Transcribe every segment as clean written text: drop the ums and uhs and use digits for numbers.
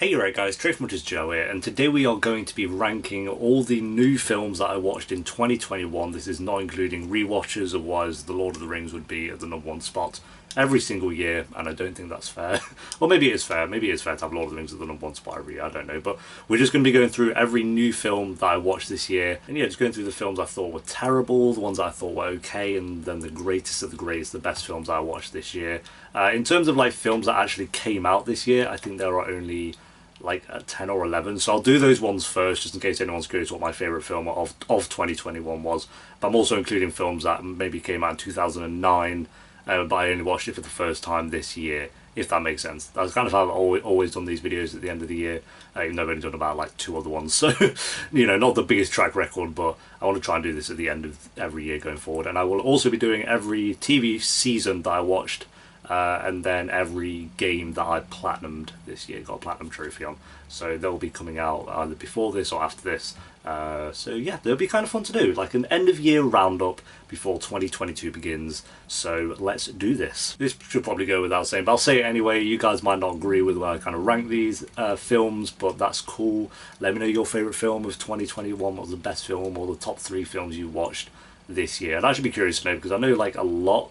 Hey, right guys, Trade Much as Joe here, and today we are going to be ranking all the new films that I watched in 2021. This is not including rewatches, otherwise The Lord of the Rings would be at the #1 spot every single year, and I don't think that's fair. Or maybe it is fair, maybe it is fair to have Lord of the Rings at the #1 spot every year, I don't know. But we're just going to be going through every new film that I watched this year, and yeah, just going through the films I thought were terrible, the ones I thought were okay, and then the greatest of the greatest, the best films I watched this year. In terms of like films that actually came out this year, I think there are only like 10 or 11, so I'll do those ones first just in case anyone's curious what my favourite film of 2021 was. But I'm also including films that maybe came out in 2009, but I only watched it for the first time this year, if that makes sense. That's kind of how I've always done these videos at the end of the year, even though I've only done about like 2 other ones, so you know, not the biggest track record, but I want to try and do this at the end of every year going forward. And I will also be doing every TV season that I watched, and then every game that I platinumed this year, got a platinum trophy on. So they'll be coming out either before this or after this. So yeah, they'll be kind of fun to do, like an end of year roundup before 2022 begins. So let's do this. This should probably go without saying, but I'll say it anyway. You guys might not agree with where I kind of rank these films, but that's cool. Let me know your favourite film of 2021, what was the best film or the top 3 films you watched this year. And I should be curious to know, because I know like a lot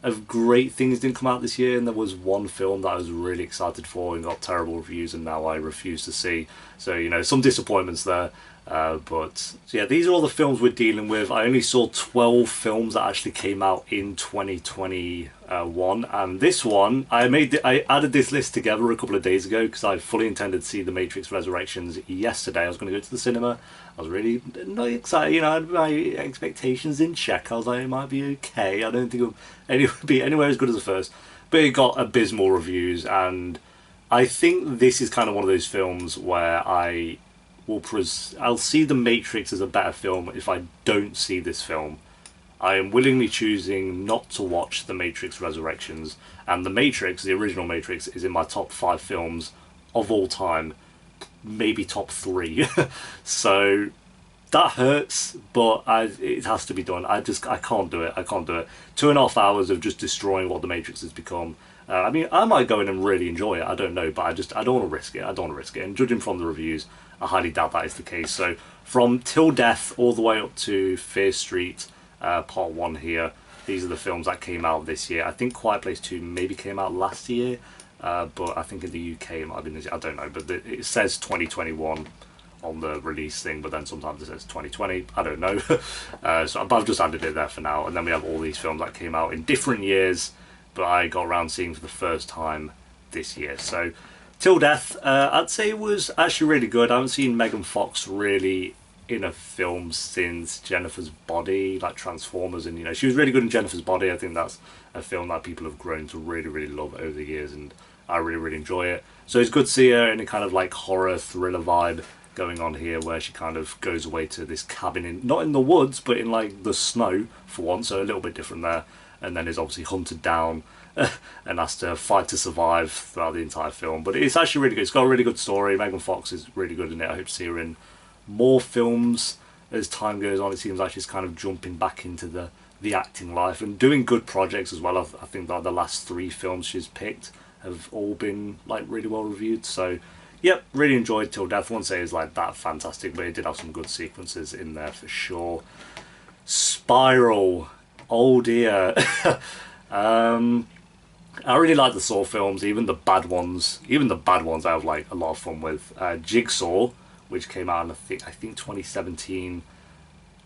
of great things didn't come out this year, and there was one film that I was really excited for and got terrible reviews, and now I refuse to see. So you know, some disappointments there. But so yeah, these are all the films we're dealing with. I only saw 12 films that actually came out in 2021, and this one I added this list together a couple of days ago because I fully intended to see The Matrix Resurrections yesterday. I was going to go to the cinema. I was really not excited, you know, I had my expectations in check. I was like, it might be okay. I don't think it would be anywhere as good as the first, but it got abysmal reviews, and I think this is kind of one of those films where I'll see The Matrix as a better film if I don't see this film. I am willingly choosing not to watch The Matrix Resurrections, and The Matrix, the original Matrix, is in my top 5 films of all time, maybe top 3. So that hurts, but it has to be done. I can't do it. I can't do it. 2.5 hours of just destroying what The Matrix has become. I mean, I might go in and really enjoy it. I don't know, but I don't want to risk it. I don't want to risk it. And judging from the reviews, I highly doubt that is the case. So from Till Death all the way up to Fear Street, Part 1 here, these are the films that came out this year. I think Quiet Place 2 maybe came out last year, but I think in the UK it might have been this year. I don't know, but it says 2021 on the release thing, but then sometimes it says 2020. I don't know. But I've just added it there for now. And then we have all these films that came out in different years, but I got around seeing for the first time this year. So Till Death, I'd say it was actually really good. I haven't seen Megan Fox really in a film since Jennifer's Body, like Transformers, and you know, she was really good in Jennifer's Body. I think that's a film that people have grown to really, really love over the years, and I really, really enjoy it. So it's good to see her in a kind of like horror thriller vibe going on here, where she kind of goes away to this cabin in, not in the woods, but in like the snow for once, so a little bit different there, and then is obviously hunted down and has to fight to survive throughout the entire film. But it's actually really good. It's got a really good story. Megan Fox is really good in it. I hope to see her in more films as time goes on. It seems like she's kind of jumping back into the acting life and doing good projects as well. I think that the last 3 films she's picked have all been like really well reviewed. So yep, really enjoyed Till Death. I won't say it's like that fantastic, but it did have some good sequences in there for sure. Spiral, oh dear. I really like the Saw films, even the bad ones. Even the bad ones I have like a lot of fun with. Jigsaw, which came out in I think 2017,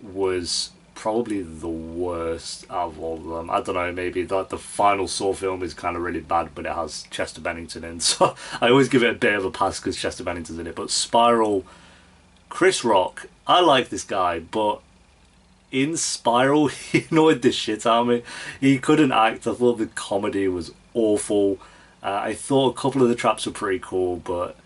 was probably the worst out of all of them. I don't know, maybe the final Saw film is kind of really bad, but it has Chester Bennington in, so I always give it a bit of a pass because Chester Bennington's in it. But Spiral, Chris Rock, I like this guy, but in Spiral, he annoyed the shit out of me. He couldn't act. I thought the comedy was awful. I thought a couple of the traps were pretty cool, but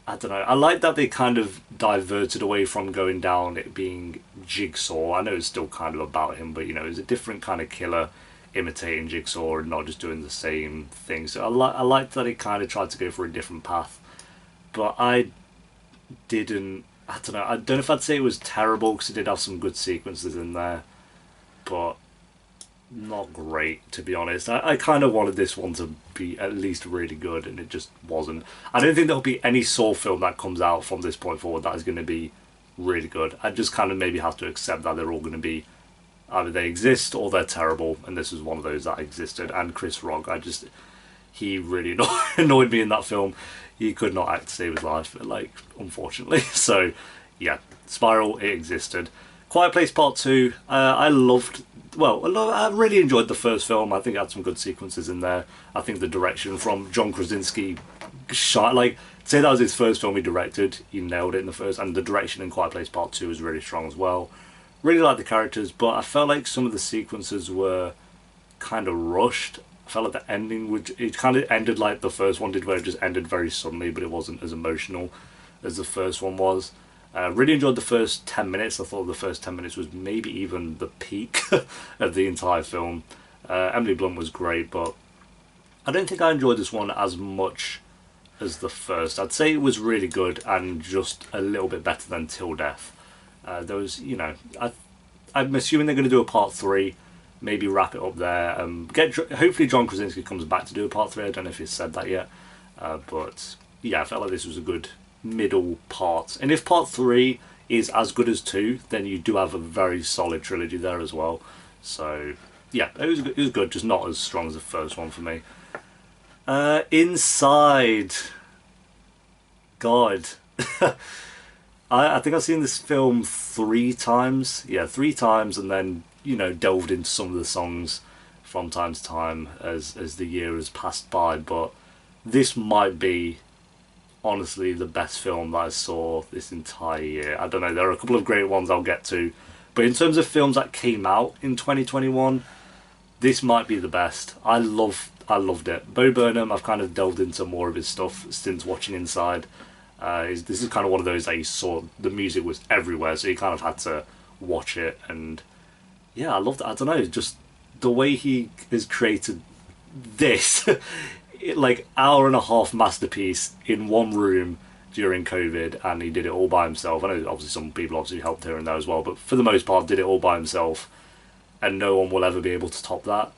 I don't know. I like that they kind of diverted away from going down it being Jigsaw. I know it's still kind of about him, but you know, it's a different kind of killer imitating Jigsaw and not just doing the same thing. So I liked that it kind of tried to go for a different path, but I don't know. I don't know if I'd say it was terrible because it did have some good sequences in there, but not great, to be honest. I kind of wanted this one to be at least really good, and it just wasn't. I don't think there'll be any Saw film that comes out from this point forward that is going to be really good. I just kind of maybe have to accept that they're all going to be either they exist or they're terrible, and this was one of those that existed. And Chris Rock, he really annoyed me in that film. He could not act to save his life, like, unfortunately. So, yeah, Spiral, it existed. Quiet Place Part 2, I loved, I really enjoyed the first film. I think it had some good sequences in there. I think the direction from John Krasinski, like, say that was his first film he directed, he nailed it in the first, and the direction in Quiet Place Part 2 was really strong as well. Really liked the characters, but I felt like some of the sequences were kind of rushed. I felt like the ending it kind of ended like the first one did, where it just ended very suddenly, but it wasn't as emotional as the first one was. Really enjoyed the first 10 minutes. I thought the first 10 minutes was maybe even the peak of the entire film. Emily Blunt was great, but I don't think I enjoyed this one as much as the first. I'd say it was really good and just a little bit better than Till Death. There was, I'm assuming they're going to do a part 3, maybe wrap it up there. Hopefully John Krasinski comes back to do a part 3. I don't know if he's said that yet, but yeah, I felt like this was a good middle part. And if part 3 is as good as 2, then you do have a very solid trilogy there as well. So yeah, it was good, just not as strong as the first one for me. Inside, God. I think I've seen this film 3 times. Yeah, 3 times, and then, delved into some of the songs from time to time as the year has passed by. But this might be, honestly, the best film that I saw this entire year. I don't know, there are a couple of great ones I'll get to. But in terms of films that came out in 2021, this might be the best. I loved it. Bo Burnham, I've kind of delved into more of his stuff since watching Inside. This is kind of one of those that you saw, the music was everywhere, so you kind of had to watch it. And yeah, I loved it. I don't know, just the way he has created this like hour and a half masterpiece in one room during COVID, and he did it all by himself. I know obviously some people obviously helped here and there as well, but for the most part did it all by himself, and no one will ever be able to top that.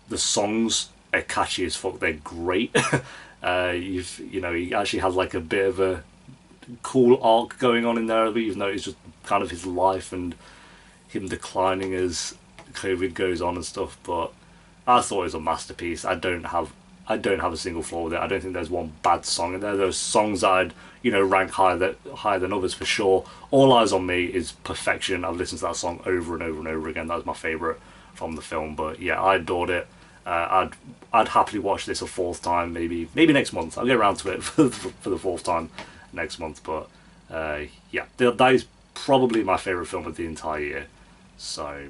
The songs are catchy as fuck, they're great. He actually has like a bit of a cool arc going on in there, but even though it's just kind of his life and him declining as COVID goes on and stuff. But I thought it was a masterpiece. I don't have a single flaw with it. I don't think there's one bad song in there. There's songs that I'd rank higher than others for sure. All Eyes on Me is perfection. I've listened to that song over and over and over again. That was my favourite from the film. But yeah, I adored it. I'd happily watch this a 4th time, maybe next month. I'll get around to it for the 4th time next month. But yeah, that is probably my favourite film of the entire year. So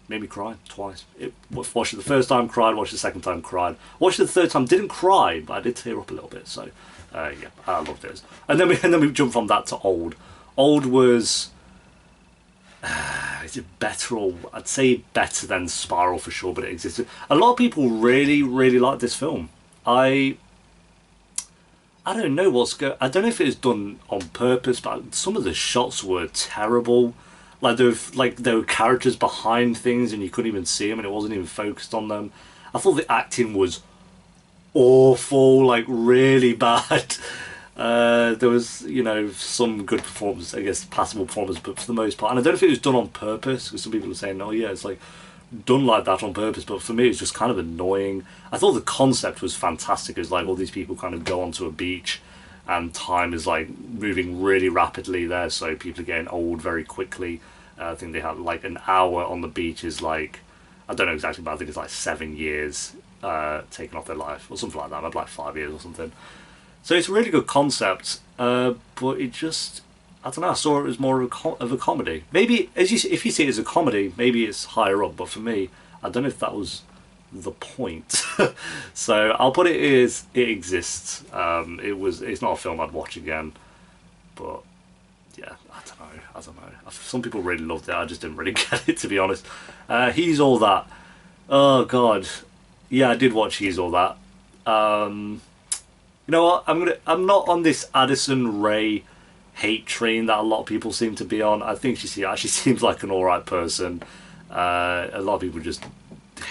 made me cry twice. Watched it the first time, cried. Watched it the second time, cried. Watched it the third time, didn't cry, but I did tear up a little bit. So yeah, I loved it. And then we jumped from that to Old. Old was. Is it better, or I'd say better than Spiral for sure, but it existed. A lot of people really, really like this film. I don't know I don't know if it was done on purpose, but some of the shots were terrible. Like there were characters behind things and you couldn't even see them, and it wasn't even focused on them. I thought the acting was awful, like really bad. There was, some good performances, I guess, passable performances, but for the most part, and I don't know if it was done on purpose, because some people are saying, oh yeah, it's like done like that on purpose, but for me it's just kind of annoying. I thought the concept was fantastic. It's like all these people kind of go onto a beach and time is like moving really rapidly there, so people are getting old very quickly. I think they have like an hour on the beach is like, I don't know exactly, but I think it's like 7 years taken off their life or something like that, maybe like 5 years or something. So it's a really good concept, but it just, I don't know, I saw it as more of a comedy. Maybe, if you see it as a comedy, maybe it's higher up, but for me, I don't know if that was the point. So I'll put it as it exists. It's not a film I'd watch again, but yeah, I don't know. Some people really loved it, I just didn't really get it, to be honest. He's All That. Oh god. Yeah, I did watch He's All That. You know what? I'm not on this Addison Rae hate train that a lot of people seem to be on. I think she actually seems like an alright person. A lot of people just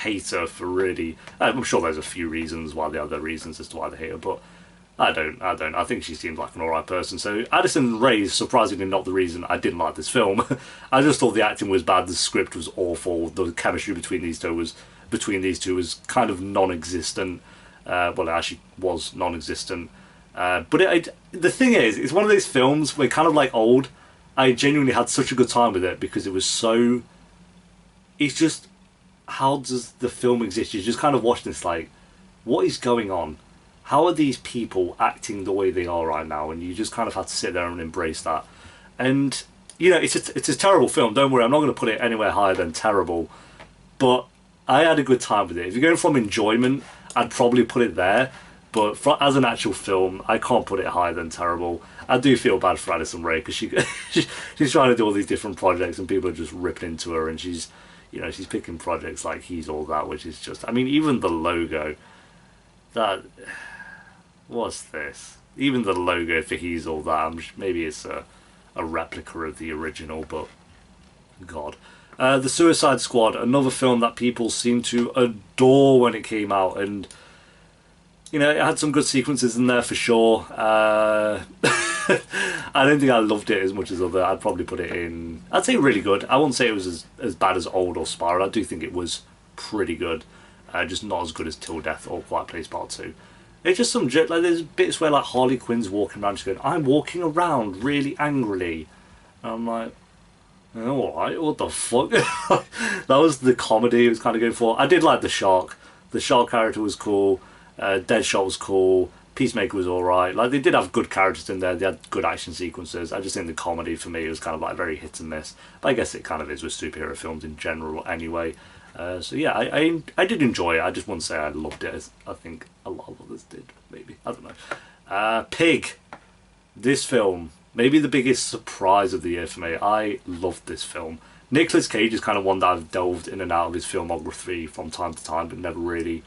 hate her for really... I'm sure there's a few reasons why they have their reasons as to why they hate her, but I don't. I think she seems like an alright person. So Addison Rae is surprisingly not the reason I didn't like this film. I just thought the acting was bad, the script was awful, the chemistry between these two was kind of non-existent. Well, it actually was non-existent. But the thing is, it's one of those films where kind of like old. I genuinely had such a good time with it because it was so... It's just... How does the film exist? You just kind of watch this like, what is going on? How are these people acting the way they are right now? And you just kind of have to sit there and embrace that. And, you know, it's a terrible film. Don't worry, I'm not going to put it anywhere higher than terrible. But I had a good time with it. If you're going from enjoyment, I'd probably put it there. But as an actual film, I can't put it higher than terrible. I do feel bad for Addison Rae because she's trying to do all these different projects and people are just ripping into her, and she's picking projects like He's All That, which is just... I mean, even the logo... What's this? Even the logo for He's All That, maybe it's a replica of the original, but God. The Suicide Squad, another film that people seem to adore when it came out, and you know, it had some good sequences in there for sure. I don't think I loved it as much as other. I'd probably put it in... I'd say really good. I won't say it was as bad as Old or Spiral. I do think it was pretty good. Just not as good as Till Death or Quiet Place Part 2. It's just some joke, like there's bits where like Harley Quinn's walking around just going, I'm walking around really angrily. And I'm like, oh, alright, what the fuck? That was the comedy it was kind of going for. I did like the Shark. The Shark character was cool. Deadshot was cool. Peacemaker was alright. Like they did have good characters in there. They had good action sequences. I just think the comedy for me was kind of like very hit and miss. But I guess it kind of is with superhero films in general anyway. So yeah, I did enjoy it. I just wouldn't say I loved it as I think a lot of others did, maybe. I don't know. Pig. This film, maybe the biggest surprise of the year for me. I loved this film. Nicolas Cage is kind of one that I've delved in and out of his filmography from time to time, but never really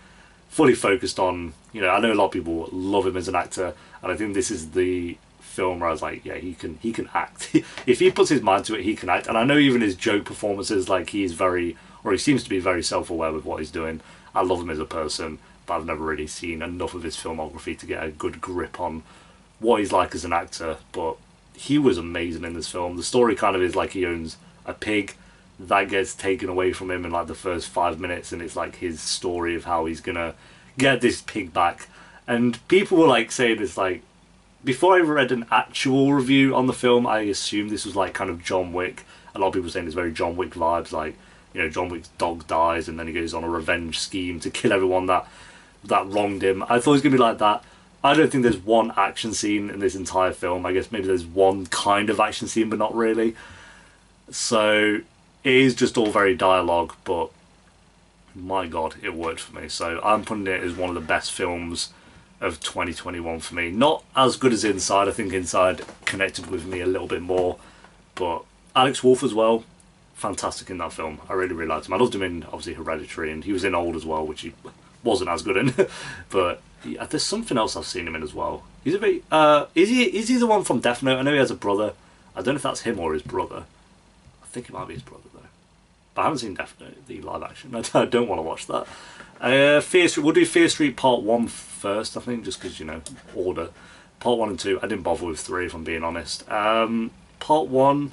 fully focused on. You know, I know a lot of people love him as an actor, and I think this is the film where I was like, yeah, he can act. If he puts his mind to it, he can act. And I know even his joke performances, like he seems to be very self-aware with what he's doing. I love him as a person, but I've never really seen enough of his filmography to get a good grip on what he's like as an actor. But he was amazing in this film. The story kind of is like he owns a pig that gets taken away from him in like the first 5 minutes, and it's like his story of how he's gonna get this pig back. And people were like saying this, like, before I read an actual review on the film, I assumed this was like kind of John Wick. A lot of people saying it's very John Wick vibes, like, you know, John Wick's dog dies and then he goes on a revenge scheme to kill everyone that wronged him. I thought it was going to be like that. I don't think there's one action scene in this entire film. I guess maybe there's one kind of action scene, but not really. So it is just all very dialogue, but my God, it worked for me. So I'm putting it as one of the best films of 2021 for me. Not as good as Inside. I think Inside connected with me a little bit more, but Alex Wolff as well, fantastic in that film. I really, really liked him. I loved him in, obviously, Hereditary, and he was in Old as well, which he wasn't as good in. But yeah, there's something else I've seen him in as well. He's a bit... is he the one from Death Note? I know he has a brother. I don't know if that's him or his brother. I think it might be his brother, though. But I haven't seen Death Note, the live action. I don't want to watch that. We'll do Fear Street Part 1 first, I think, just because, you know, order. Part 1 and 2, I didn't bother with 3, if I'm being honest. Part 1...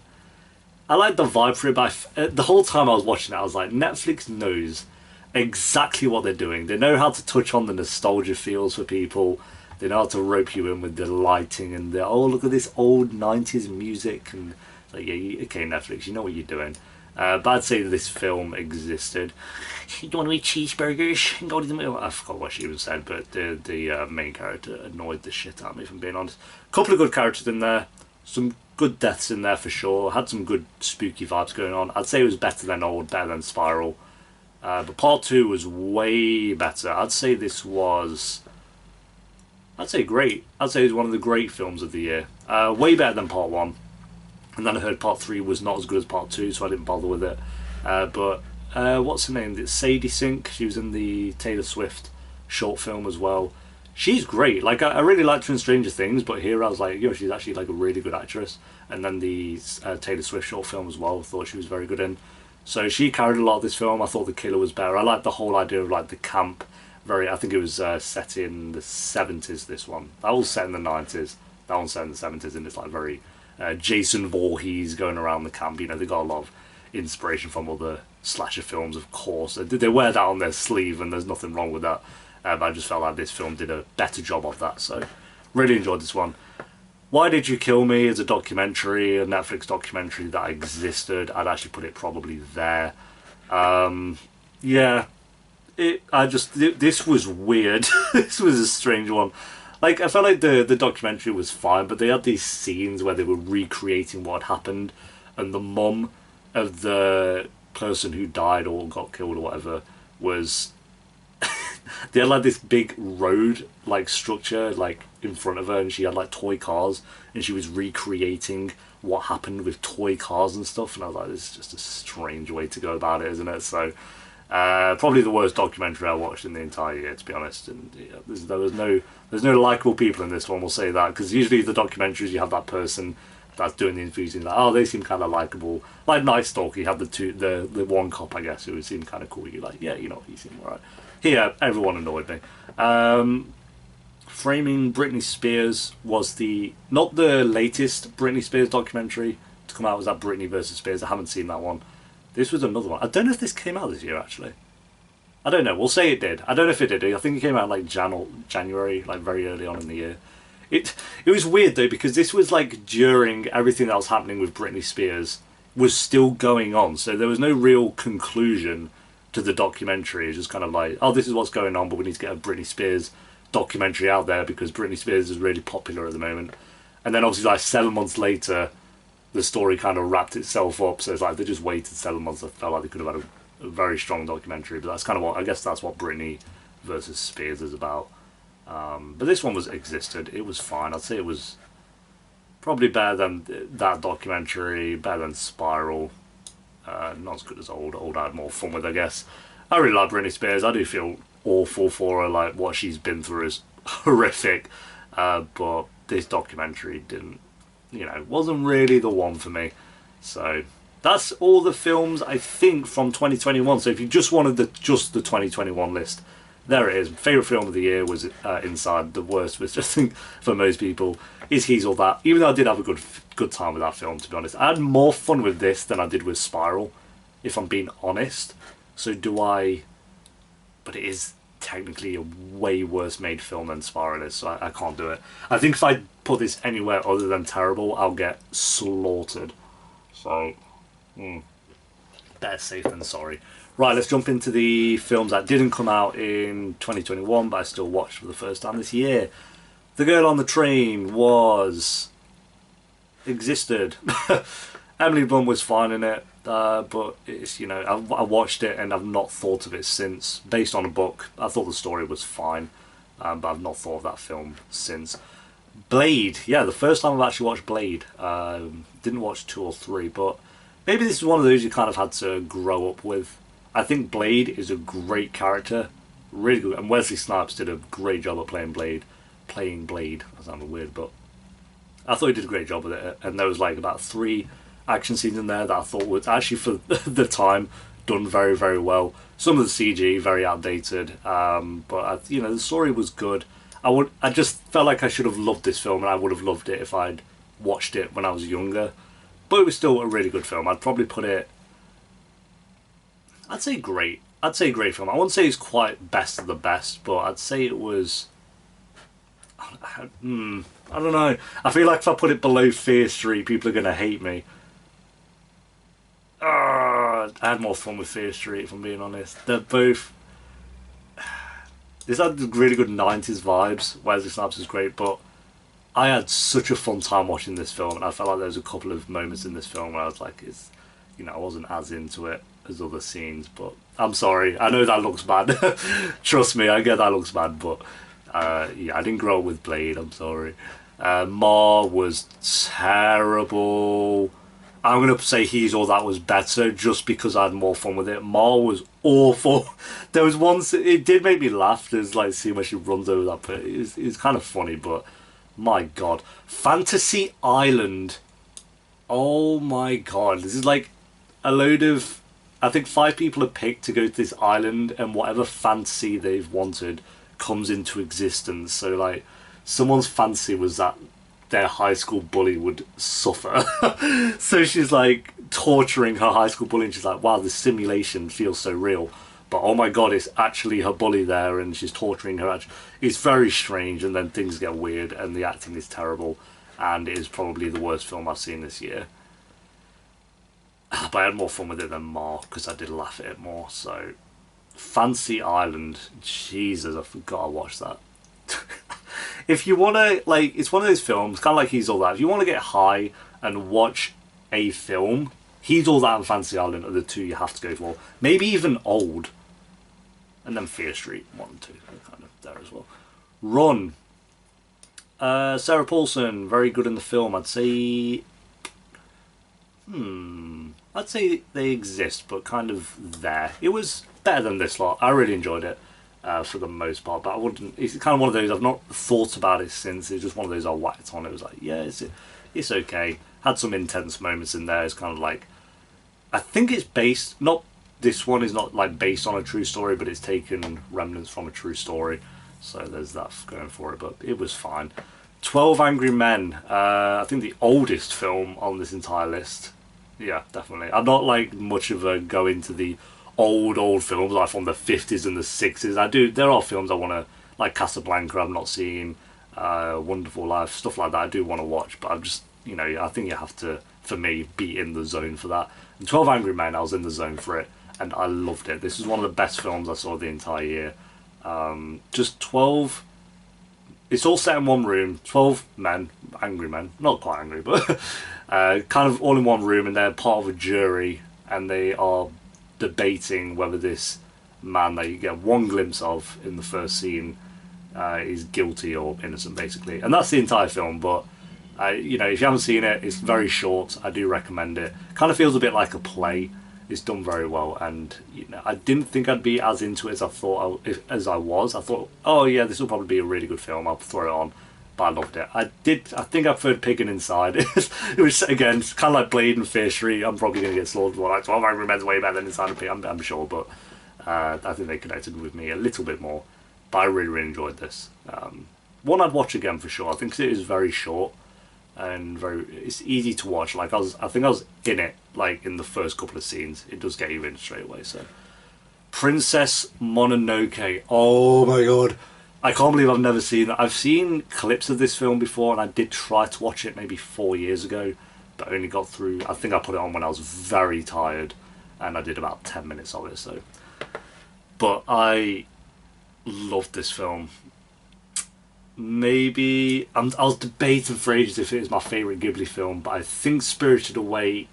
I like the vibe for it, but the whole time I was watching it, I was like, Netflix knows exactly what they're doing. They know how to touch on the nostalgia feels for people. They know how to rope you in with the lighting and the, oh, look at this old 90s music. And like, yeah, okay, Netflix, you know what you're doing. But I'd say this film existed. You don't want to eat cheeseburgers? Go to the middle. I forgot what she even said, but the main character annoyed the shit out of me, if I'm being honest. A couple of good characters in there. Some good deaths in there for sure. Had some good spooky vibes going on. I'd say it was better than Old, better than Spiral. But Part 2 was way better. I'd say this was... I'd say great. I'd say it was one of the great films of the year. Way better than Part 1. And then I heard Part 3 was not as good as Part 2, so I didn't bother with it. But what's her name? It's Sadie Sink. She was in the Taylor Swift short film as well. She's great. Like, I really liked her in Stranger Things, but here I was like, yo, she's actually like a really good actress. And then the Taylor Swift short film as well, I thought she was very good in. So she carried a lot of this film. I thought the killer was better. I liked the whole idea of like the camp. I think it was set in the 70s. This one, that was set in the 90s. That one's set in the 70s, and it's like very Jason Voorhees going around the camp. You know, they got a lot of inspiration from other slasher films, of course. They wear that on their sleeve, and there's nothing wrong with that. But I just felt like this film did a better job of that. So, really enjoyed this one. Why Did You Kill Me is a documentary, a Netflix documentary that existed. I'd actually put it probably there. Yeah, this was weird. This was a strange one. Like, I felt like the documentary was fine, but they had these scenes where they were recreating what had happened, and the mum of the person who died or got killed or whatever was they had like this big road like structure like in front of her, and she had like toy cars, and she was recreating what happened with toy cars and stuff, and I was like, this is just a strange way to go about it, isn't it? So probably the worst documentary I watched in the entire year, to be honest. And yeah, there's no likable people in this one, we'll say that, because usually the documentaries you have that person that's doing the interviews and like, oh, they seem kind of likable. Like Night Stalker, you have the one cop, I guess, who seemed kind of cool. You're like, yeah, you know, he seemed alright. Here, everyone annoyed me. Framing Britney Spears was not the latest Britney Spears documentary to come out. Was that Britney versus Spears? I haven't seen that one. This was another one. I don't know if this came out this year, actually. I don't know. We'll say it did. I don't know if it did. I think it came out like January, like very early on in the year. It was weird though, because this was like during everything that was happening with Britney Spears was still going on, so there was no real conclusion to the documentary. It's just kind of like, oh, this is what's going on, but we need to get a Britney Spears documentary out there because Britney Spears is really popular at the moment. And then obviously like 7 months later, the story kind of wrapped itself up. So it's like they just waited 7 months. I felt like they could have had a very strong documentary, but that's kind of what I guess that's what Britney versus Spears is about. But this one existed. It was fine. I'd say it was probably better than that documentary, better than Spiral. Not as good as Old. Old I had more fun with, I guess. I really like Britney Spears. I do feel awful for her. Like, what she's been through is horrific. But this documentary didn't, wasn't really the one for me. So that's all the films, I think, from 2021. So if you just wanted the 2021 list, there it is. Favourite film of the year was Inside. The worst was just, I think, for most people, is He's All That. Even though I did have a good time with that film, to be honest. I had more fun with this than I did with Spiral, if I'm being honest. So but it is technically a way worse made film than Spiral is, so I can't do it. I think if I put this anywhere other than terrible, I'll get slaughtered. So, better safe than sorry. Right, let's jump into the films that didn't come out in 2021, but I still watched for the first time this year. The Girl on the Train existed. Emily Blunt was fine in it, but it's, I watched it and I've not thought of it since. Based on a book, I thought the story was fine, but I've not thought of that film since. Blade, yeah, the first time I've actually watched Blade. Didn't watch 2 or 3, but maybe this is one of those you kind of had to grow up with. I think Blade is a great character, really good, and Wesley Snipes did a great job at playing Blade. That sounded weird, but I thought he did a great job with it. And there was like about 3 action scenes in there that I thought was actually, for the time, done very, very well. Some of the CG very outdated, but the story was good. I just felt like I should have loved this film, and I would have loved it if I'd watched it when I was younger. But it was still a really good film. I'd probably put it, I'd say great. I'd say great film. I wouldn't say it's quite best of the best, but I'd say it was, I don't know. I feel like if I put it below Fear Street, people are going to hate me. I had more fun with Fear Street, if I'm being honest. They're both, this had really good 90s vibes. Wesley Snipes is great, but I had such a fun time watching this film, and I felt like there was a couple of moments in this film where I was like, I wasn't as into it as other scenes, but I'm sorry. I know that looks bad. Trust me, I get that looks bad, but I didn't grow up with Blade, I'm sorry. Ma was terrible. I'm going to say He's All That was better just because I had more fun with it. Ma was awful. There was once, it did make me laugh, there's like, see where she runs over that, but it's kind of funny, but my god. Fantasy Island. Oh my god, this is like a load of I think 5 people are picked to go to this island, and whatever fantasy they've wanted comes into existence. So like, someone's fantasy was that their high school bully would suffer. So she's like torturing her high school bully, and she's like, wow, this simulation feels so real. But oh my god, it's actually her bully there, and she's torturing her. It's very strange, and then things get weird, and the acting is terrible, and it is probably the worst film I've seen this year. But I had more fun with it than Mark, because I did laugh at it more. So, Fancy Island, Jesus, I forgot I watched that. If you want to, like, it's one of those films, kind of like He's All That. If you want to get high and watch a film, He's All That and Fancy Island are the two you have to go for. Maybe even Old. And then Fear Street 1 and 2 are kind of there as well. Run. Sarah Paulson, very good in the film. I'd say they exist, but kind of there. It was better than this lot. I really enjoyed it for the most part, but I wouldn't. It's kind of one of those I've not thought about it since. It's just one of those I whacked on. It was like, yeah, it's okay. Had some intense moments in there. It's kind of like, I think it's based, not this one is not like based on a true story, but it's taken remnants from a true story. So there's that going for it, but it was fine. 12 Angry Men. I think the oldest film on this entire list. Yeah, definitely. I'm not like much of a go into the old films like from the 50s and the 60s. I do. There are films I want to, like Casablanca. I've not seen. Wonderful Life, stuff like that. I do want to watch, but I'm just, I think you have to, for me, be in the zone for that. And 12 Angry Men, I was in the zone for it, and I loved it. This is one of the best films I saw the entire year. Just 12. It's all set in one room. 12 men, angry men, not quite angry, but kind of all in one room, and they're part of a jury, and they are debating whether this man that you get one glimpse of in the first scene is guilty or innocent, basically. And that's the entire film, but if you haven't seen it, it's very short. I do recommend it. Kind of feels a bit like a play. It's done very well, and I didn't think I'd be as into it as I thought I was. I thought, oh yeah, this will probably be a really good film. I'll throw it on, but I loved it. I think I preferred Pig and Inside. It was again kind of like Blade and Fear Street. I'm probably going to get slaughtered. Like 12 Angry Men's way better than Inside and Pig. I'm sure, but I think they connected with me a little bit more. But I really enjoyed this. One I'd watch again for sure. I think it is very short. And it's easy to watch. Like I think I was in it like in the first couple of scenes. It does get you in straight away. So, Princess Mononoke. Oh my god, I can't believe I've never seen that. I've seen clips of this film before, and I did try to watch it maybe 4 years ago, but only got through. I think I put it on when I was very tired, and I did about 10 minutes of it. So, but I loved this film. Maybe I was debating for ages if it is my favourite Ghibli film, but I think Spirited Away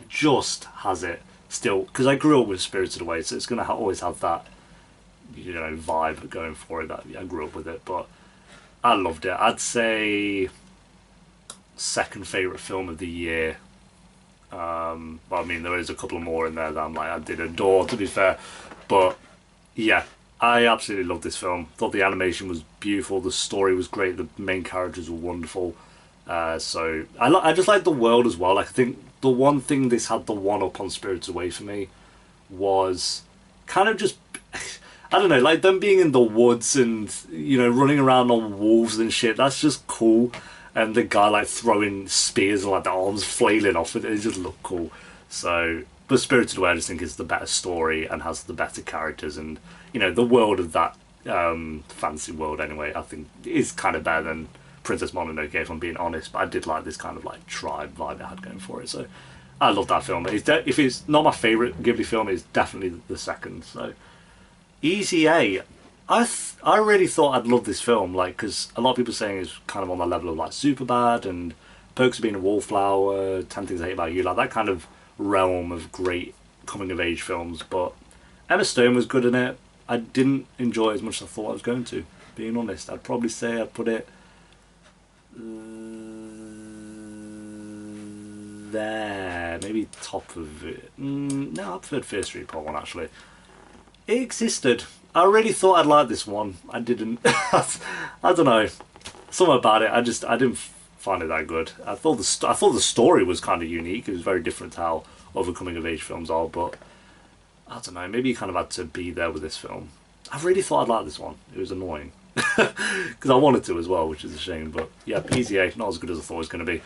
just has it still, because I grew up with Spirited Away, so it's going to always have that vibe going for it. That I grew up with it, but I loved it. I'd say second favourite film of the year. But I mean, there is a couple more in there that I'm like, I did adore, to be fair, but yeah, I absolutely loved this film. Thought the animation was beautiful, the story was great, the main characters were wonderful. So I just like the world as well. Like, I think the one thing this had the one up on Spirited Away for me was kind of just, I don't know, like them being in the woods and running around on wolves and shit. That's just cool. And the guy like throwing spears and like the arms flailing off it just looked cool. So, but Spirited Away I just think is the better story and has the better characters, and the world of that fantasy world anyway, I think is kind of better than Princess Mononoke, if I'm being honest. But I did like this kind of like tribe vibe it had going for it, so I love that film. If it's not my favourite Ghibli film, it's definitely the second. So Easy A, I really thought I'd love this film, like, because a lot of people saying it's kind of on the level of like Superbad and Perks of Being a Wallflower, 10 Things I Hate About You, like that kind of realm of great coming of age films. But Emma Stone was good in it. I didn't enjoy it as much as I thought I was going to, being honest. I'd probably say I'd put it there, maybe top of it. No, I preferred Fear Street Part 1 actually. It existed. I really thought I'd like this one. I didn't. I don't know. Something about it. I didn't find it that good. I thought the story was kind of unique. It was very different to how other coming of age films are, but I don't know, maybe you kind of had to be there with this film. I really thought I'd like this one. It was annoying. Because I wanted to as well, which is a shame. But yeah, PZA, not as good as I thought it was going to be.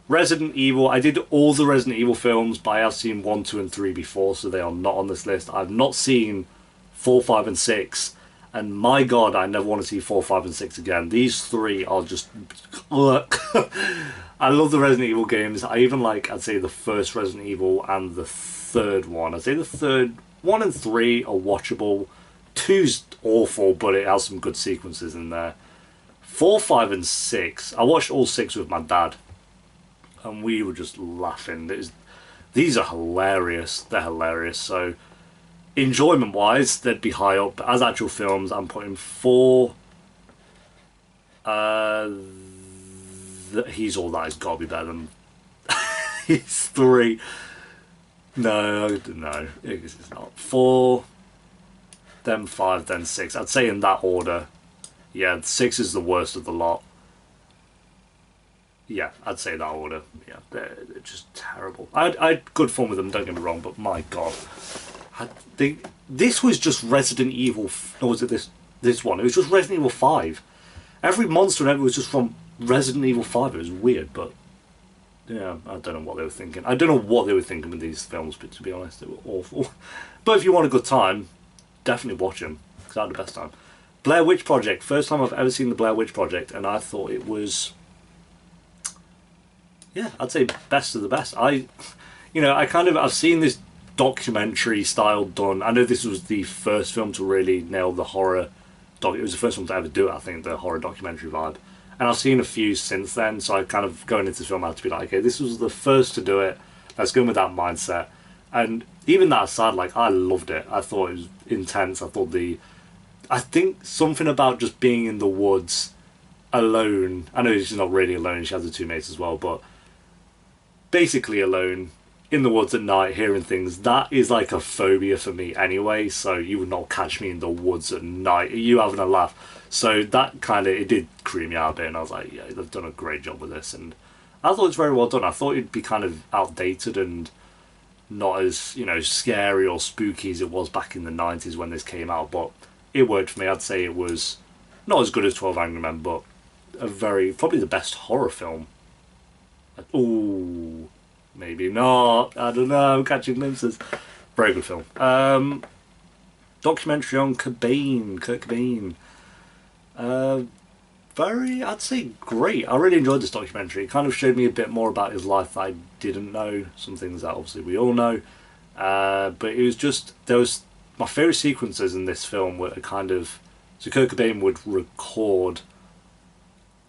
Resident Evil, I did all the Resident Evil films, but I have seen 1, 2 and 3 before, so they are not on this list. I've not seen 4, 5 and 6, and my god, I never want to see 4, 5 and 6 again. These three are just... I love the Resident Evil games. I even like, I'd say, the first Resident Evil and the third one. I'd say the third, 1 and 3 are watchable. 2's awful, but it has some good sequences in there. 4, 5 and 6, I watched all 6 with my dad, and we were just laughing. These are hilarious. They're hilarious. So, enjoyment-wise, they'd be high up. But as actual films, I'm putting 4. He's All That has got to be better than... He's 3. No, it's not. 4, then 5, then 6. I'd say in that order. Yeah, 6 is the worst of the lot. Yeah, I'd say that order. Yeah, they're just terrible. I had good fun with them, don't get me wrong, but my god. This was just Resident Evil... Or was it this one? It was just Resident Evil 5. Every monster and everything was just from Resident Evil 5. It was weird, but... Yeah, I don't know what they were thinking. I don't know what they were thinking with these films, but to be honest, they were awful. But if you want a good time, definitely watch them, because I had the best time. Blair Witch Project. First time I've ever seen the Blair Witch Project, and I thought it was... Yeah, I'd say best of the best. I've seen this documentary style done. I know this was the first film to really nail the horror. It was the first one to ever do it, I think, the horror documentary vibe. And I've seen a few since then, so I kind of, going into this film, I had to be like, okay, this was the first to do it. Let's go with that mindset. And even that aside, like, I loved it. I thought it was intense. I think something about just being in the woods alone. I know she's not really alone, she has the 2 mates as well, but basically alone in the woods at night hearing things, that is like a phobia for me anyway. So you would not catch me in the woods at night, you having a laugh. So that kind of, it did creep me out a bit, and I was like, yeah, they've done a great job with this, and I thought it was very well done. I thought it'd be kind of outdated and not as, scary or spooky as it was back in the 90s when this came out, but it worked for me. I'd say it was not as good as 12 Angry Men, but probably the best horror film. Ooh, maybe not. I don't know. I'm catching glimpses. Very good film. Documentary on Kurt Cobain. I'd say great. I really enjoyed this documentary. It kind of showed me a bit more about his life that I didn't know. Some things that obviously we all know. But it was just, my favourite sequences in this film were kind of... So Kurt Cobain would record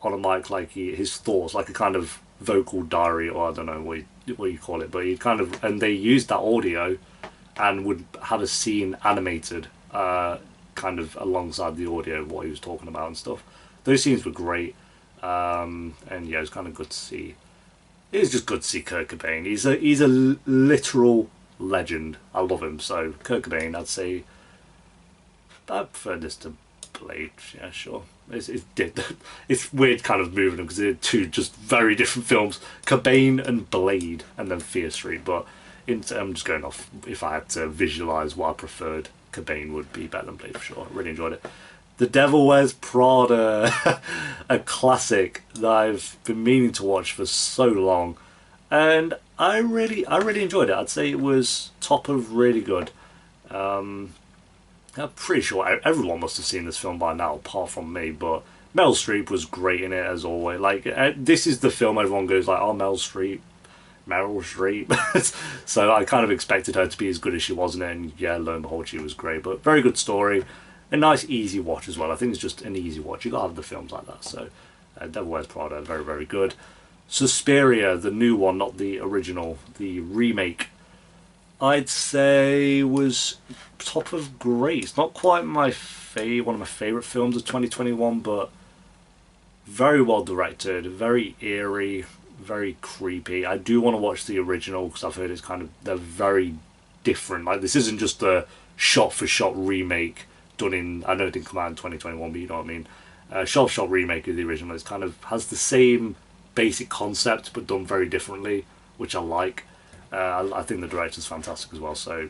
on a mic like his thoughts, like a kind of vocal diary, or I don't know what you call it, but he kind of... And they used that audio and would have a scene animated kind of alongside the audio of what he was talking about and stuff. Those scenes were great, and yeah, it was kind of good to see. It was just good to see Kurt Cobain. He's a literal legend. I love him. So Kurt Cobain, I'd say I prefer this to Blade. Yeah, sure. It's weird kind of moving them because they're 2 just very different films. Cobain and Blade, and then Fear Street. But I'm just going off. If I had to visualise what I preferred, Cobain would be better than Blade for sure. I really enjoyed it. The Devil Wears Prada, a classic that I've been meaning to watch for so long, and I really enjoyed it. I'd say it was top of really good. I'm pretty sure everyone must have seen this film by now, apart from me. But Meryl Streep was great in it as always. Like this is the film everyone goes like, "Oh, Meryl Streep." So I kind of expected her to be as good as she was in it, and yeah, lo and behold, she was great. But very good story. A nice easy watch as well. I think it's just an easy watch. You gotta have the films like that. So Devil Wears Prada, very, very good. Suspiria, the new one, not the original, the remake, I'd say was top of great. It's not quite one of my favourite films of 2021, but very well directed, very eerie, very creepy. I do want to watch the original because I've heard they're very different. Like, this isn't just a shot-for-shot remake done in, I know it didn't come out in 2021, but you know what I mean. Shot-for-shot remake of the original. It kind of has the same basic concept, but done very differently, which I like. I think the director's fantastic as well, so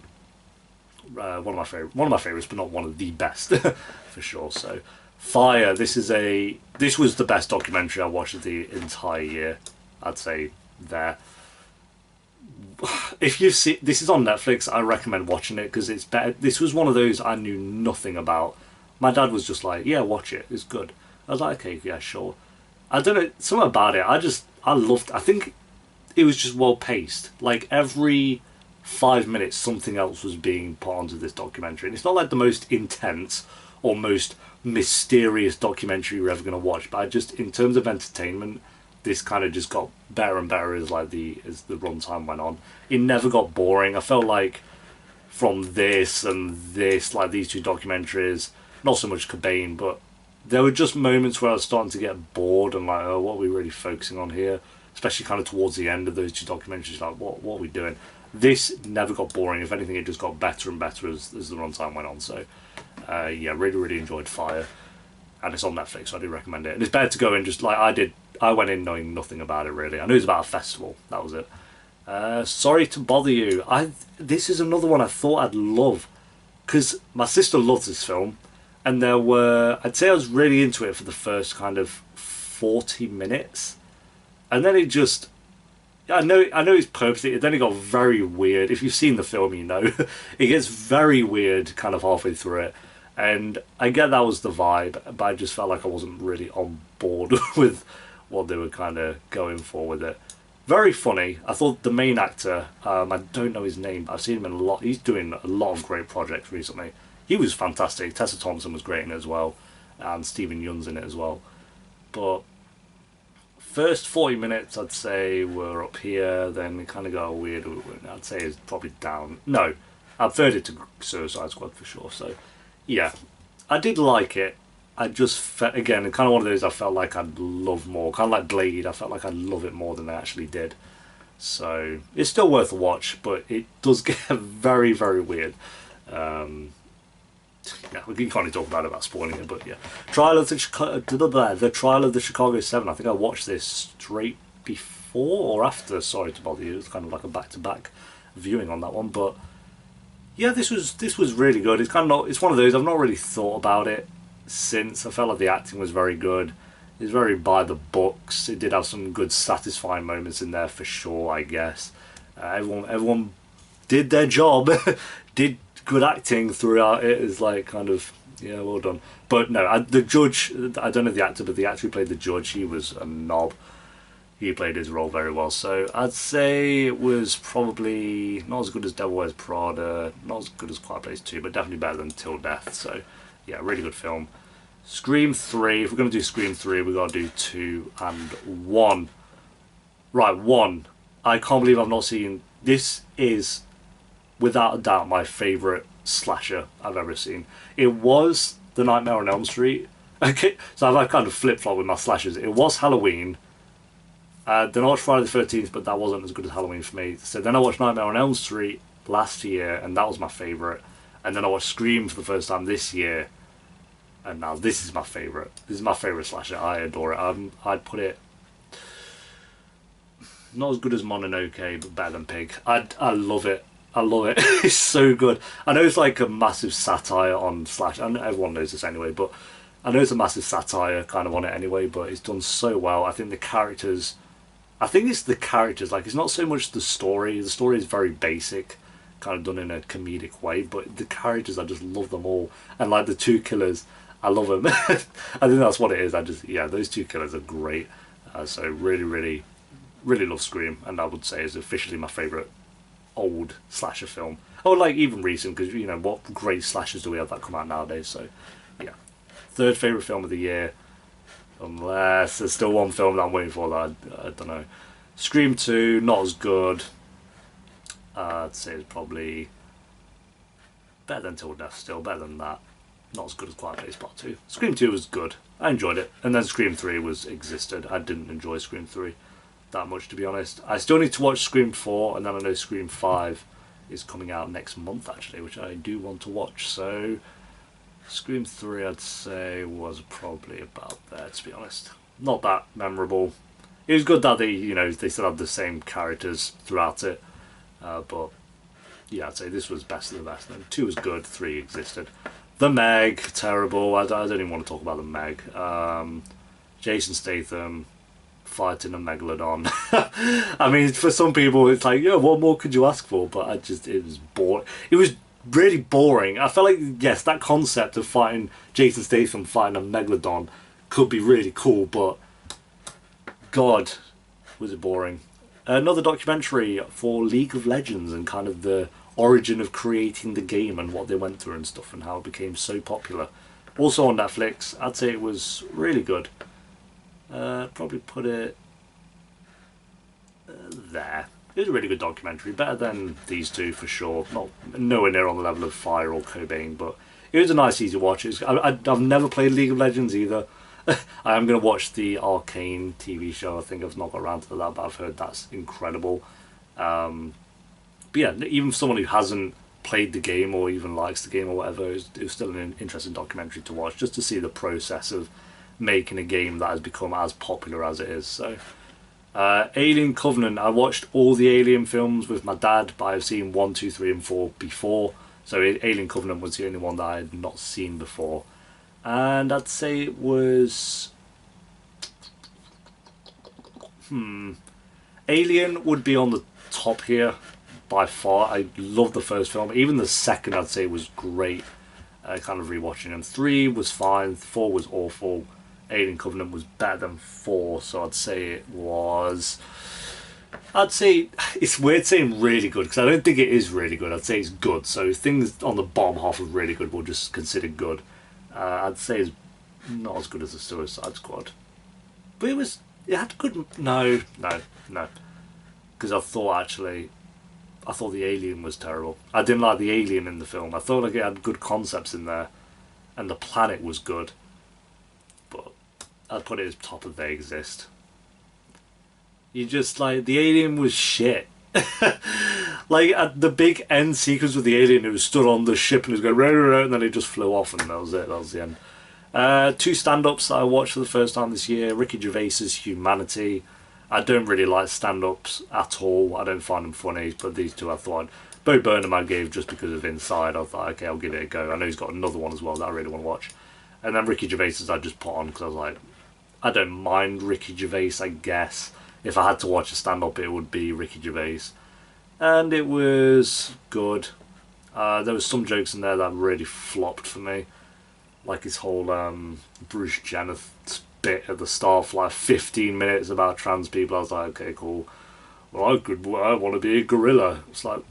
one of my favorites, but not one of the best for sure. So, Fire. This was the best documentary I watched of the entire year. I'd say there. If you see, this is on Netflix. I recommend watching it because it's better. This was one of those I knew nothing about. My dad was just like, "Yeah, watch it. It's good." I was like, "Okay, yeah, sure." I don't know, something about it. I loved. I think it was just well paced. Like every 5 minutes, something else was being put onto this documentary, and it's not like the most intense or most mysterious documentary you're ever going to watch. But I just, in terms of entertainment, this kind of just got better and better as the runtime went on. It never got boring. I felt like from this and this, like these two documentaries, not so much Cobain, but there were just moments where I was starting to get bored and like, oh, what are we really focusing on here? Especially kind of towards the end of those two documentaries, like, what are we doing? This never got boring. If anything, it just got better and better as the runtime went on. So, yeah, really, really enjoyed Fire. And it's on Netflix, so I do recommend it. And it's better to go in just like I did. I went in knowing nothing about it, really. I knew it was about a festival. That was it. Sorry to bother you. This is another one I thought I'd love. Because my sister loves this film. And I'd say I was really into it for the first kind of 40 minutes. And then it just, I know it's purposely, then it got very weird. If you've seen the film, you know. It gets very weird kind of halfway through it. And I get that was the vibe, but I just felt like I wasn't really on board with what they were kind of going for with it. Very funny. I thought the main actor, I don't know his name, but I've seen him in a lot. He's doing a lot of great projects recently. He was fantastic. Tessa Thompson was great in it as well, and Stephen Yeun's in it as well. But first 40 minutes, I'd say, were up here. Then it kind of got weird. I'd say it's probably down. No, I preferred it to Suicide Squad for sure. So, yeah, I did like it. I just felt, again, kind of one of those I felt like I'd love more. Kind of like Blade, I felt like I'd love it more than I actually did. So, it's still worth a watch, but it does get very, very weird. Yeah, we can kind of talk about spoiling it, but yeah. The Trial of the Chicago 7. I think I watched this straight before or after Sorry to Bother You. It's kind of like a back-to-back viewing on that one, but yeah, this was really good. It's kind of not, it's one of those I've not really thought about it since. I felt like the acting was very good. It was very by the books. It did have some good satisfying moments in there for sure, I guess. Everyone did their job, did good acting throughout it. Is like kind of, yeah, well done. But no, the judge, I don't know the actor, but the actor who played the judge, he was a knob. He played his role very well. So I'd say it was probably not as good as Devil Wears Prada, not as good as Quiet Place 2, but definitely better than Till Death. So yeah, really good film. Scream 3, if we're going to do Scream 3, we've got to do 2 and 1. Right, 1. I can't believe I've not seen... This is, without a doubt, my favourite slasher I've ever seen. It was The Nightmare on Elm Street. Okay, so I've kind of flip-flopped with my slashers. It was Halloween. Then I watched Friday the 13th, but that wasn't as good as Halloween for me. So then I watched Nightmare on Elm Street last year, and that was my favourite. And then I watched Scream for the first time this year, and now this is my favourite. This is my favourite slasher. I adore it. I'd put it not as good as Mononoke, but better than Pig. I love it. I love it. It's so good. I know it's like a massive satire on slash. I know everyone knows this anyway, but I know it's a massive satire kind of on it anyway. But it's done so well. I think the characters. I think it's the characters. Like, it's not so much the story. The story is very basic, kind of done in a comedic way. But the characters, I just love them all. And like the two killers, I love them. I think that's what it is. Those two killers are great. So really, really, really love Scream, and I would say is officially my favourite old slasher film. Or like even recent, because you know what great slashers do we have that come out nowadays? So yeah, third favourite film of the year, unless there's still one film that I'm waiting for that I don't know. Scream 2, not as good. I'd say it's probably better than Till Death. Still better than that. Not as good as Quiet Place Part 2. Scream 2 was good. I enjoyed it. And then Scream 3 existed. I didn't enjoy Scream 3 that much, to be honest. I still need to watch Scream 4, and then I know Scream 5 is coming out next month, actually, which I do want to watch. So, Scream 3, I'd say, was probably about there, to be honest. Not that memorable. It was good that they still had the same characters throughout it. But, yeah, I'd say this was best of the best. And 2 was good, 3 existed. The Meg, terrible. I don't even want to talk about the Meg. Jason Statham fighting a megalodon. I mean, for some people, it's like, yeah, what more could you ask for? But it was boring. It was really boring. I felt like, yes, that concept of fighting Jason Statham fighting a megalodon could be really cool, but God, was it boring. Another documentary for League of Legends and kind of the origin of creating the game and what they went through and stuff and how it became so popular. Also on Netflix. I'd say it was really good. Probably put it there. It was a really good documentary, better than these two for sure. Not nowhere near on the level of Fire or Cobain, but it was a nice, easy watch. I've never played League of Legends either. I am going to watch the Arcane TV show. I think I've not got around to that, but I've heard that's incredible. But yeah, even for someone who hasn't played the game or even likes the game or whatever, it was still an interesting documentary to watch, just to see the process of making a game that has become as popular as it is. So, Alien Covenant. I watched all the Alien films with my dad, but I've seen 1, 2, 3, and 4 before. So Alien Covenant was the only one that I had not seen before. And I'd say it was... Alien would be on the top here by far. I love the first film. Even the second, I'd say, was great. Kind of rewatching them. 3 was fine. 4 was awful. Alien Covenant was better than 4, so I'd say it was... I'd say it's weird saying really good because I don't think it is really good. I'd say it's good. So things on the bottom half of really good we'll just consider good. I'd say it's not as good as the Suicide Squad, but it had good. No, because I thought the Alien was terrible. I didn't like the Alien in the film. I thought like it had good concepts in there, and the planet was good, but I'd put it as top of They Exist. You just like the Alien was shit. Like at the big end sequence with the alien, it was stood on the ship and it was going rah, and then it just flew off and that was it. That was the end. 2 stand-ups that I watched for the first time this year. Ricky Gervais's Humanity. I don't really like stand-ups at all. I don't find them funny, but these 2 I thought. Bo Burnham I gave just because of Inside. I thought, okay, I'll give it a go. I know he's got another one as well that I really want to watch. And then Ricky Gervais's I just put on because I was like, I don't mind Ricky Gervais, I guess. If I had to watch a stand-up, it would be Ricky Gervais. And it was good. There was some jokes in there that really flopped for me. Like his whole Bruce Jenner bit at the start for like 15 minutes about trans people. I was like, okay, cool. Well, I want to be a gorilla. It's like,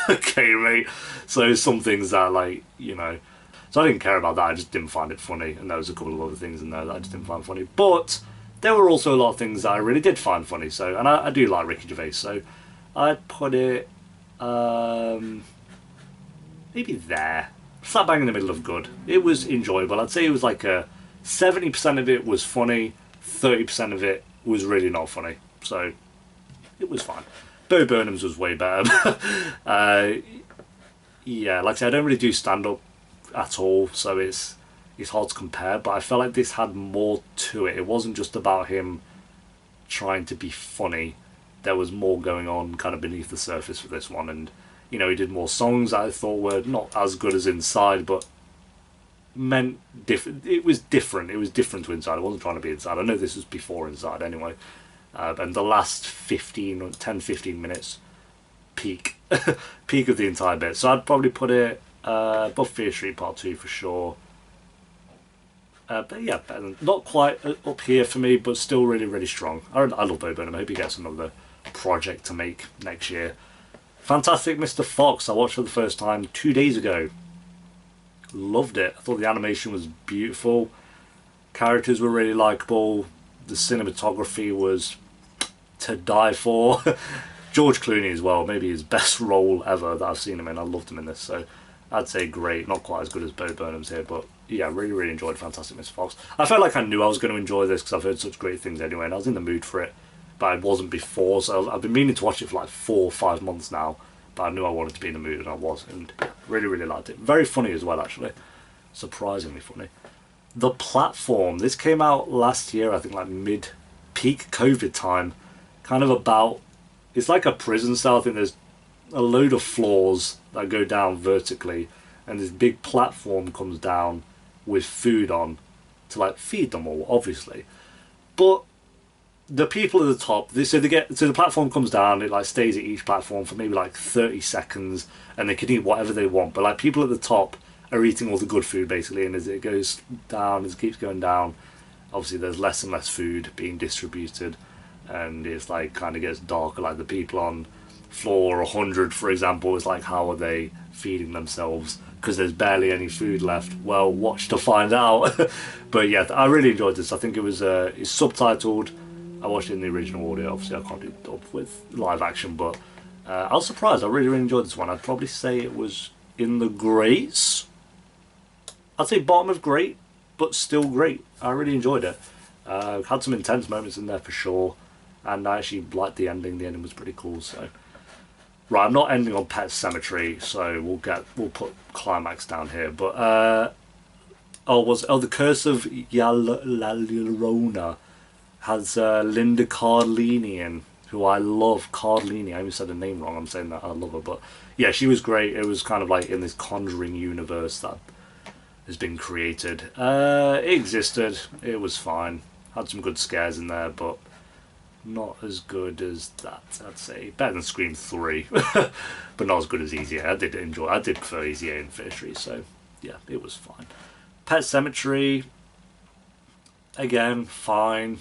okay, mate. So some things that, like, you know. So I didn't care about that. I just didn't find it funny. And there was a couple of other things in there that I just didn't find funny. But there were also a lot of things that I really did find funny. So, and I do like Ricky Gervais. So I'd put it maybe there. Slap bang in the middle of good. It was enjoyable. I'd say it was like a 70% of it was funny, 30% of it was really not funny. So it was fine. Bo Burnham's was way better. Yeah, like I said, I don't really do stand-up at all, so it's hard to compare, but I felt like this had more to it. It wasn't just about him trying to be funny. There was more going on kind of beneath the surface for this one, and you know, he did more songs that I thought were not as good as Inside, but meant different. It was different. It was different to Inside. I wasn't trying to be Inside. I know this was before Inside anyway. And the last 10, 15 minutes, peak of the entire bit. So I'd probably put it above Fear Street Part 2 for sure. But yeah, not quite up here for me, but still really, really strong. I love Bo Burnham. I hope he gets another project to make next year. Fantastic Mr. Fox, I watched for the first time 2 days ago. Loved it. I thought the animation was beautiful. Characters were really likeable. The cinematography was to die for. George Clooney as well, maybe his best role ever that I've seen him in. I loved him in this, so I'd say great. Not quite as good as Bo Burnham's here, but yeah, really, really enjoyed Fantastic Mr. Fox. I felt like I knew I was going to enjoy this because I've heard such great things anyway, and I was in the mood for it, but I wasn't before, so I've been meaning to watch it for like 4 or 5 months now, but I knew I wanted to be in the mood, and I was, and really, really liked it. Very funny as well, actually. Surprisingly funny. The Platform. This came out last year, I think, like mid-peak COVID time. Kind of about... It's like a prison cell. I think there's a load of floors that go down vertically, and this big platform comes down with food on to like feed them all, obviously. But the people at the top, so the platform comes down, it like stays at each platform for maybe like 30 seconds, and they can eat whatever they want. But like people at the top are eating all the good food basically, and as it goes down, as it keeps going down, obviously there's less and less food being distributed, and it's like kind of gets darker. Like the people on floor 100, for example, is like, how are they feeding themselves? Because there's barely any food left. Well, watch to find out. But yeah, I really enjoyed this. I think it's subtitled. I watched it in the original audio. Obviously, I can't do dub with live action, but I was surprised. I really, really enjoyed this one. I'd probably say it was in the greats. I'd say bottom of great, but still great. I really enjoyed it. Had some intense moments in there for sure, and I actually liked the ending. The ending was pretty cool. So, right, I'm not ending on Pet Sematary, so we'll put Climax down here. But the Curse of La Llorona has Linda Cardellini in, who I love. Cardellini, I even said the name wrong. I'm saying that I love her, but yeah, she was great. It was kind of like in this Conjuring universe that has been created. It existed. It was fine. Had some good scares in there, but not as good as that, I'd say. Better than Scream 3, but not as good as Easy A. I did prefer Easy A and Fear Street, so yeah, it was fine. Pet Sematary, again, fine.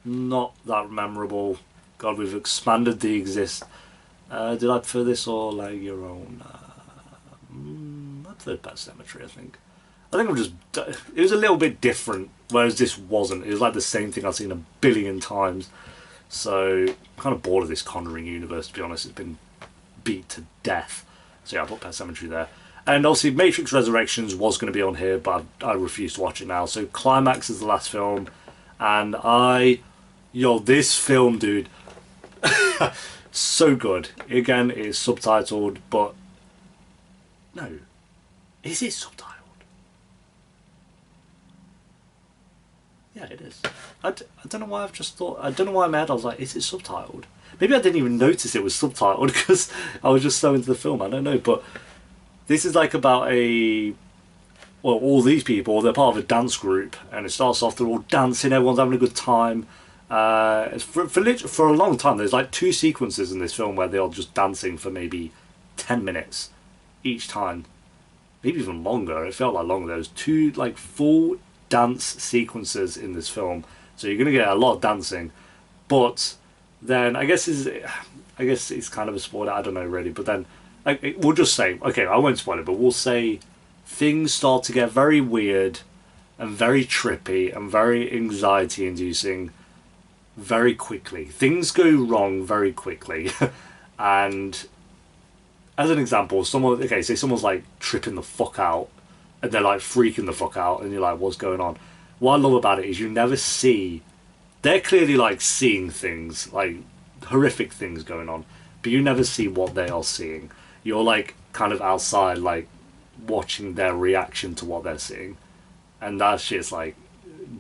Not that memorable. God, we've expanded the exist. Did I prefer this or La Llorona? I preferred Pet Sematary, I think. It was a little bit different, whereas this wasn't. It was like the same thing I've seen a billion times. So, I'm kind of bored of this Conjuring universe, to be honest. It's been beat to death. So yeah, I put Pet Sematary there. And obviously, Matrix Resurrections was going to be on here, but I refuse to watch it now. So, Climax is the last film. And this film, dude, so good. Again, it's subtitled, but no. Is it subtitled? Yeah, it is. I don't know why I've just thought... I don't know why in my head I was like, is it subtitled? Maybe I didn't even notice it was subtitled because I was just so into the film. I don't know, but this is like about all these people, they're part of a dance group, and it starts off, they're all dancing, everyone's having a good time. For a long time, there's like 2 sequences in this film where they're all just dancing for maybe 10 minutes each time. Maybe even longer. It felt like longer. There was 2 like full dance sequences in this film, so you're gonna get a lot of dancing. But then I guess it's kind of a spoiler. I don't know really, but then we'll just say, okay, I won't spoil it, but we'll say things start to get very weird and very trippy and very anxiety-inducing very quickly. Things go wrong very quickly, and as an example, say someone's like tripping the fuck out, and they're like freaking the fuck out, and you're like, what's going on? What I love about it is you never see... They're clearly like seeing things, like horrific things going on, but you never see what they are seeing. You're like kind of outside, like watching their reaction to what they're seeing, and that shit's like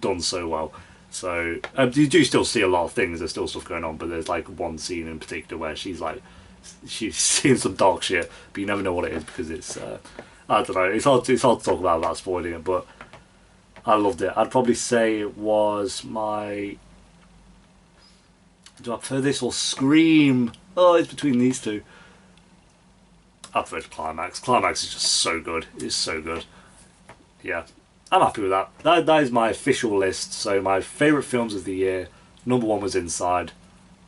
done so well. So you do still see a lot of things. There's still stuff going on, but there's like one scene in particular where she's seeing some dark shit, but you never know what it is because it's I don't know. It's hard to talk about without spoiling it, but I loved it. I'd probably say it was my... Do I prefer this or Scream? Oh, it's between these two. I prefer Climax. Climax is just so good. It's so good. Yeah, I'm happy with that. That is my official list. So my favourite films of the year. Number 1 was Inside.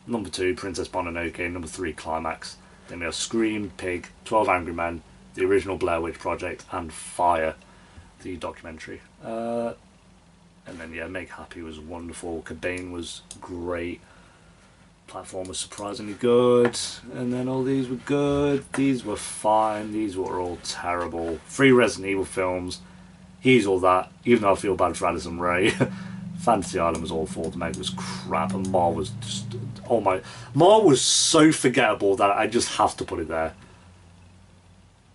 Number 2, Princess Mononoke. Number 3, Climax. Then we have Scream, Pig, 12 Angry Men, the original Blair Witch Project, and Fire, the documentary. And then yeah, Make Happy was wonderful. Cobain was great. Platform was surprisingly good, and then all these were good. These were fine. These were all terrible. 3 Resident Evil films. He's all that. Even though I feel bad for Addison Rae. Fantasy Island was awful. The Meg was crap, and Mar was just Mar was so forgettable that I just have to put it there.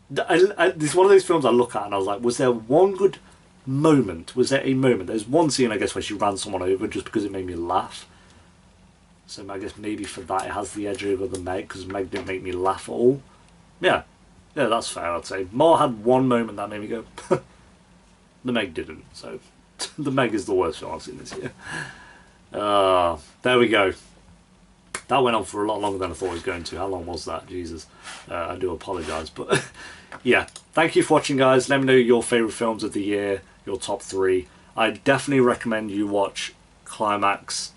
This is one of those films I look at and I was like, was there one good moment? Was there a moment? There's one scene, I guess, where she ran someone over just because it made me laugh. So I guess maybe for that it has the edge over the Meg, because Meg didn't make me laugh at all. Yeah, that's fair, I'd say. More had one moment that made me go, the Meg didn't, so the Meg is the worst film I've seen this year. There we go. That went on for a lot longer than I thought it was going to. How long was that? Jesus. I do apologise. But yeah, thank you for watching, guys. Let me know your favourite films of the year, your top 3. I definitely recommend you watch Climax,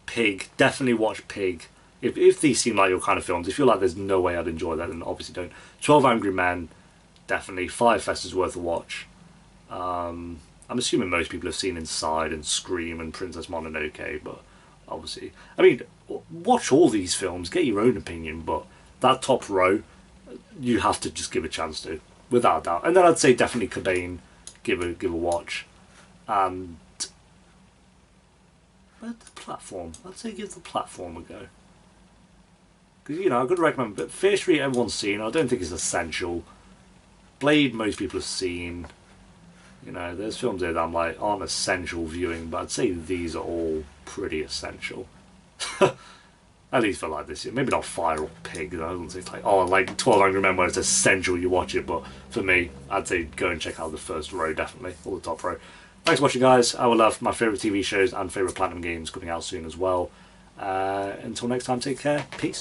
Pig. Definitely watch Pig. If these seem like your kind of films, if you're like, there's no way I'd enjoy that, then obviously don't. 12 Angry Men, definitely. Fyre Fest is worth a watch. I'm assuming most people have seen Inside and Scream and Princess Mononoke, but obviously, I mean, watch all these films, get your own opinion, but that top row, you have to just give a chance to, without a doubt. And then I'd say definitely Cobain, give a watch. And the Platform, I'd say give the Platform a go. Because, you know, I've got to recommend, but Fear Street everyone's seen, I don't think it's essential. Blade most people have seen. You know, there's films there that I'm like, aren't essential viewing, but I'd say these are all pretty essential. At least for like this year. Maybe not Fire or Pig. I wouldn't say it's like, oh, like 12 Angry Men where it's essential you watch it, but for me, I'd say go and check out the first row, definitely, or the top row. Thanks for watching, guys. I will have my favourite TV shows and favourite Platinum games coming out soon as well. Until next time, take care. Peace.